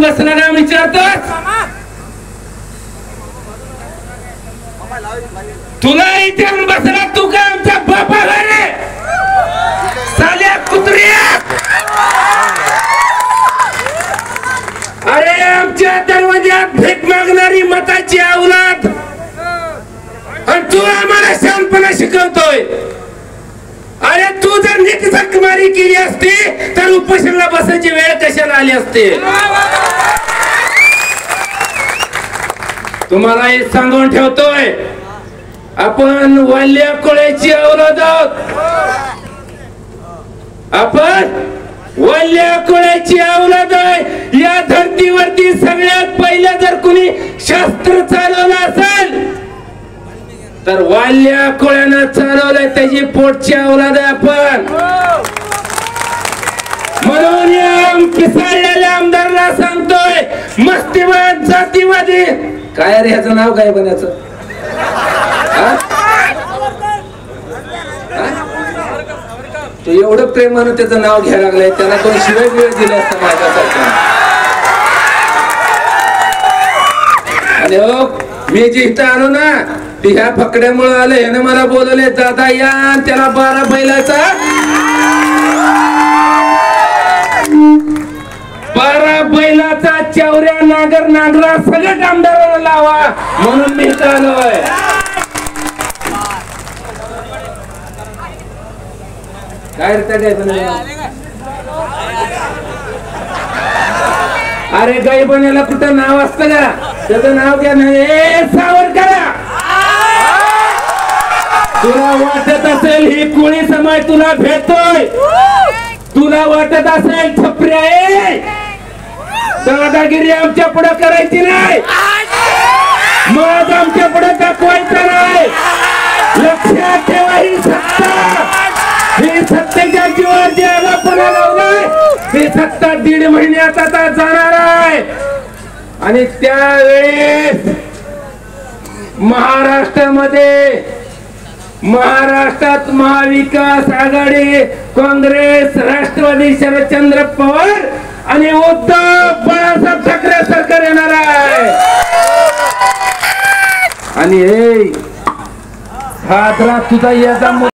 येऊन बसला का विचारतोस? तुला इथे येऊन बसला, तू का आमच्या बापाला रे साल्या कुत्र्या? अरे आमच्या दरवाज्यात भीक मागणारी मताची औलाद, आणि तू आम्हाला शांतपणा शिकवतोय. अरे तू जर नीट जखमारी केली असती तर उपोषणाला बसायची वेळ कशाला आली असते? तुम्हाला हे सांगून ठेवतोय, आपण वाल्या कोळ्याची औलाद आहोत. आपण वाल्या कोळ्याची औलाद आहे. या धरतीवरती सगळ्यात पहिला जर कुणी शास्त्र चालवलं असेल तर वाल्या कोळ्यानं चालवलंय. त्याची पोटची औलाद आहे आपण. म्हणून या पिसाळलेल्या आमदाराला सांगतोय, मस्तीवाद जातीवादी. काय रे ह्याचं नाव काय बनायचं? तू एवढं प्रेमानं त्याचं नाव घ्यायला लागलंय, त्याला दोन शिवाय वेळ दिले असतं माझ्यासारखं. आणि हो मी जे इथं आलो ना ती ह्या फकड्यामुळे आलं. ह्यानं मला बोलवले, दादा या, त्याला 12 बैलाचा 12 बैलाचा चौऱ्या नागर नागरा सगळं आमदाराला लावा म्हणून मी इथं आलोय. काय रे अरे गाई बनायला कुठं नाव असतं का? त्याचं नाव घ्या नाही. सावरकरा, तुला वाटत असेल ही कोळी समाज तुला भेटतोय, तुला वाटत असेल छपरी आहे, दादागिरी आमच्या पुढे करायची नाही, मग आमच्या पुढे दाखवायचं नाही. लक्षात ठेवा, ही सत्ता, ही सत्तेच्या जीवावर जे आला पुन्हा लावलाय, ही सत्ता 1.5 महिन्यात आता जाणार आहे. आणि त्यावेळेस महाराष्ट्रात महाविकास आघाडी, काँग्रेस, राष्ट्रवादी, शरदचंद्र पवार आणि उद्धव बाळासाहेब ठाकरे सरकार येणार आहे. आणि हादरा तुझा याचा